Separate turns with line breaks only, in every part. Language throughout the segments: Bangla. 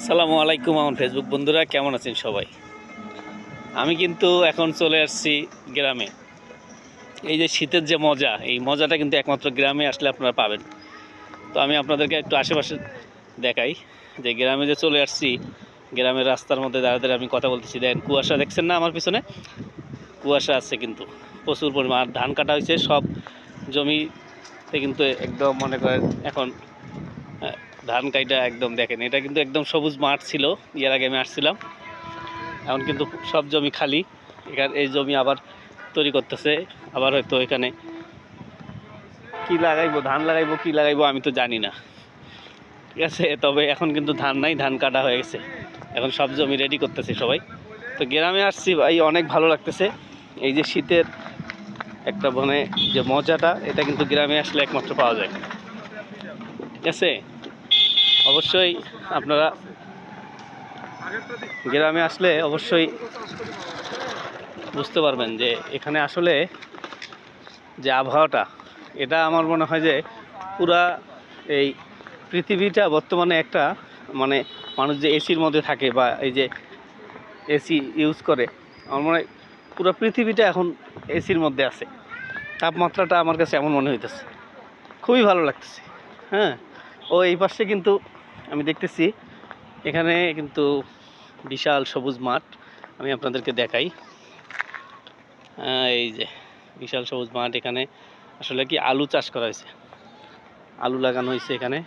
আসসালামু আলাইকুম আমার ফেসবুক বন্ধুরা, কেমন আছেন সবাই? আমি কিন্তু এখন চলে আসছি গ্রামে। এই যে শীতের যে মজা, এই মজাটা কিন্তু একমাত্র গ্রামে আসলে আপনারা পাবেন। তো আমি আপনাদেরকে একটু আশেপাশে দেখাই যে গ্রামে যে চলে আসছি। গ্রামের রাস্তার মধ্যে দাঁড়িয়ে দাঁড়িয়ে আমি কথা বলতেছি, দেখেন কুয়াশা দেখছেন না আমার পিছনে? কুয়াশা আছে কিন্তু প্রচুর পরিমাণ। আর ধান কাটা হয়েছে সব জমিতে, কিন্তু একদম মনে করেন এখন ধান কাইটা একদম দেখেন, এটা কিন্তু একদম সবুজ মাঠ ছিল এর আগে আমি আসছিলাম। এখন কিন্তু সব জমি খালি। এখানে এই জমি আবার তৈরি করতেছে, আবার হয়তো এখানে কি লাগাইবো, ধান লাগাইবো কি লাগাইবো আমি তো জানি না, ঠিক আছে। তবে এখন কিন্তু ধান নাই, ধান কাটা হয়ে গেছে, এখন সব জমি রেডি করতেছে সবাই। তো গ্রামে আসছি ভাই, অনেক ভালো লাগতেছে। এই যে শীতের একটা মানে যে মজাটা, এটা কিন্তু গ্রামে আসলে একমাত্র পাওয়া যায়, ঠিক আছে। অবশ্যই আপনারা গ্রামে আসলে অবশ্যই বুঝতে পারবেন যে এখানে আসলে যে আবহাওয়াটা, এটা আমার মনে হয় যে পুরা এই পৃথিবীটা বর্তমানে একটা মানে মানুষ যে এসির মধ্যে থাকে বা এই যে এসি ইউজ করে, আমার মনে হয় পুরো পৃথিবীটা এখন এসির মধ্যে আছে। তাপমাত্রাটা আমার কাছে এমন মনে হইতেছে, খুবই ভালো লাগতেছে। হ্যাঁ, ও এই পাশে কিন্তু আমি দেখতেছি এখানে কিন্তু বিশাল সবুজ মাঠ। আমি আপনাদেরকে দেখাই, এই যে বিশাল সবুজ মাঠ। এখানে আসলে কি আলু চাষ করা হয়েছে, আলু লাগানো হয়েছে এখানে।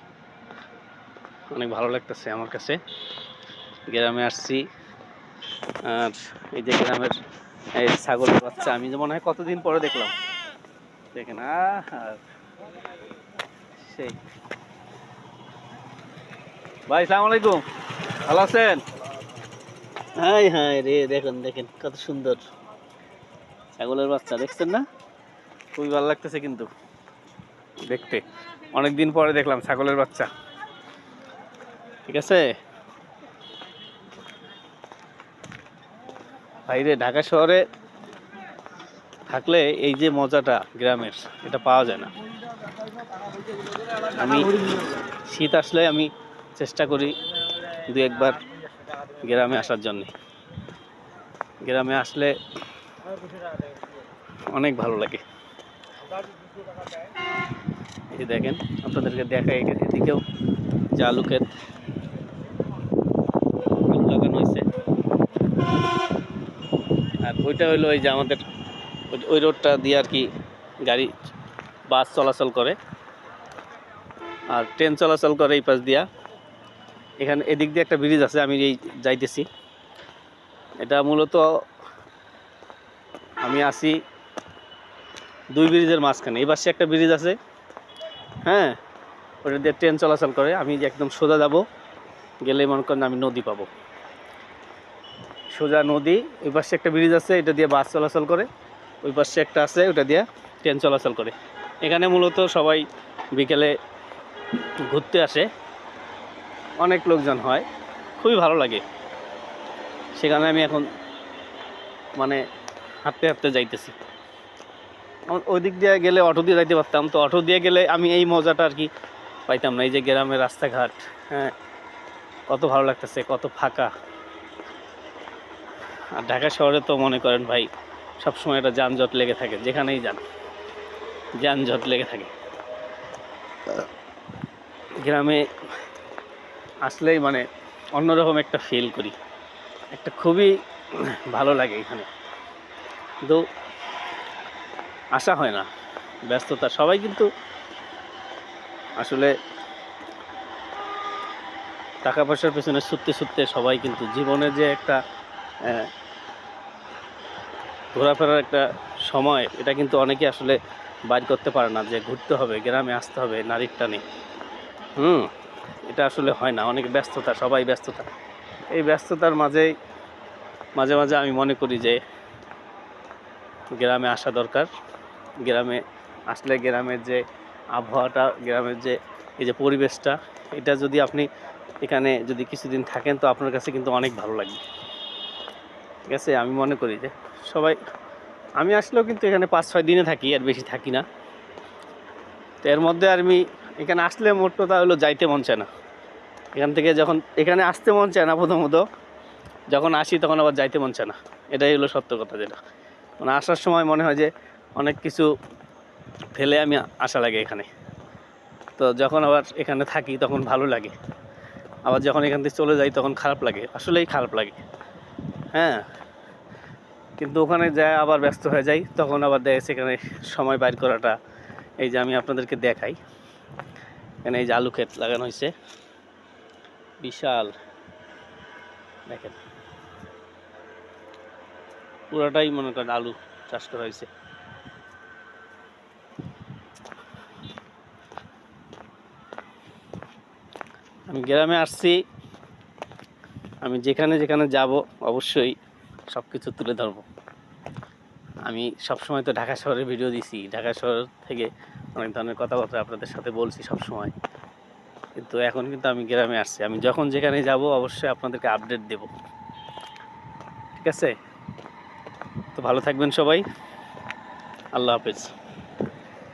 অনেক ভালো লাগতেছে আমার কাছে। গ্রামে আসছি, আর এই যে গ্রামের এই ছাগলের বাচ্চা আমি যে মনে হয় কতদিন পরে দেখলাম, দেখেন। আর সেই ভাই, সালাম আলাইকুম, ভালো আছেন? হাই হাই রে, দেখেন দেখেন কত সুন্দর ছাগলের বাচ্চা, দেখছেন না? খুবই ভালো লাগতেছে কিন্তু দেখতে। অনেকদিন পরে দেখলাম ছাগলের বাচ্চা, ঠিক আছে। বাইরে ঢাকা শহরে থাকলে এই যে মজাটা গ্রামের, এটা পাওয়া যায় না। আমি শীত আসলে আমি চেষ্টা করি দু একবার গ্রামে আসার জন্যে। গ্রামে আসলে অনেক ভালো লাগে। এই দেখেন, আপনাদেরকে দেখাই, এদিকেও যে আলু ক্ষেত, আলু লাগানো হয়েছে। আর ওইটা হইলো এই যে আমাদের ওই রোডটা দিয়ে আর কি গাড়ি বাস চলাচল করে, আর ট্রেন চলাচল করে এই পাশ দিয়া। এখানে এদিক দিয়ে একটা ব্রিজ আছে, আমি এই যাইতেছি। এটা মূলত আমি আসি দুই ব্রিজের মাঝখানে। এই পাশে একটা ব্রিজ আছে, হ্যাঁ, ওটা দিয়ে ট্রেন চলাচল করে। আমি একদম সোজা যাব, গেলে মনে করেন আমি নদী পাবো, সোজা নদী। ওই পাশে একটা ব্রিজ আছে, এটা দিয়ে বাস চলাচল করে। ওই পাশে একটা আছে, ওটা দিয়ে ট্রেন চলাচল করে। এখানে মূলত সবাই বিকেলে ঘুরতে আসে, অনেক লোকজন হয়, খুবই ভালো লাগে। সেখানে আমি এখন মানে হাঁটতে হাঁটতে যাইতেছি। ওই দিক দিয়ে গেলে অটো দিয়ে যাইতে পারতাম, তো অটো দিয়ে গেলে আমি এই মজাটা আর কি পাইতাম না। এই যে গ্রামের রাস্তাঘাট, হ্যাঁ, কত ভালো লাগতেছে, কত ফাঁকা। আর ঢাকা শহরে তো মনে করেন ভাই সবসময় একটা যানজট লেগে থাকে, যেখানেই যান যানজট লেগে থাকে। গ্রামে আসলেই মানে অন্যরকম একটা ফিল করি, একটা খুবই ভালো লাগে এখানে। কিন্তু আসা হয় না, ব্যস্ততা। সবাই কিন্তু আসলে টাকা পয়সার পেছনে ছুটতে ছুটতে সবাই কিন্তু জীবনে যে একটা ঘোরাফেরার একটা সময়, এটা কিন্তু অনেকে আসলে বাইর করতে পারে না, যে ঘুরতে হবে, গ্রামে আসতে হবে নারীর টানে। এটা আসলে হয় না, অনেক ব্যস্ততা, সবাই ব্যস্ততা। এই ব্যস্ততার মাঝেই মাঝে মাঝে আমি মনে করি যে গ্রামে আসা দরকার। গ্রামে আসলে গ্রামের যে আবহাওয়াটা, গ্রামের যে এই যে পরিবেশটা, এটা যদি আপনি এখানে যদি কিছুদিন থাকেন, তো আপনার কাছে কিন্তু অনেক ভালো লাগবে, ঠিক আছে। আমি মনে করি যে সবাই, আমি আসলেও কিন্তু এখানে 5-6 দিনে থাকি, আর বেশি থাকি না। তো এর মধ্যে আর আমি এখানে আসলে মোট কথা হলো যাইতে মন চায় না, এখান থেকে যখন এখানে আসতে মন চায় না প্রথমত, যখন আসি তখন আবার যাইতে মন চায় না। এটাই হলো সত্য কথা। যেটা মানে আসার সময় মনে হয় যে অনেক কিছু ফেলে আমি আসা লাগে এখানে, তো যখন আবার এখানে থাকি তখন ভালো লাগে, আবার যখন এখান থেকে চলে যাই তখন খারাপ লাগে, আসলেই খারাপ লাগে। হ্যাঁ, কিন্তু ওখানে যায় আবার ব্যস্ত হয়ে যাই, তখন আবার দেখে সেখানে সময় বাইর করাটা। এই যে আমি আপনাদেরকে দেখাই, এখানে এই যে আলু ক্ষেত লাগানো হয়েছে বিশাল, দেখেন পুরোটাই মনে করেন আলু চাষ করা হয়েছে। আমি গ্রামে আসছি, আমি যেখানে যেখানে যাব অবশ্যই সব কিছু তুলে ধরবো। আমি সবসময় তো ঢাকা শহরের ভিডিও দিছি, ঢাকা শহর থেকে অনেক ধরনের কথাবার্তা আপনাদের সাথে বলছি সবসময়, কিন্তু এখন কিন্তু আমি গ্রামে আসছি। আমি যখন যেখানে যাব অবশ্যই আপনাদেরকে আপডেট দেব, ঠিক আছে? তো ভালো থাকবেন সবাই, আল্লাহ হাফেজ।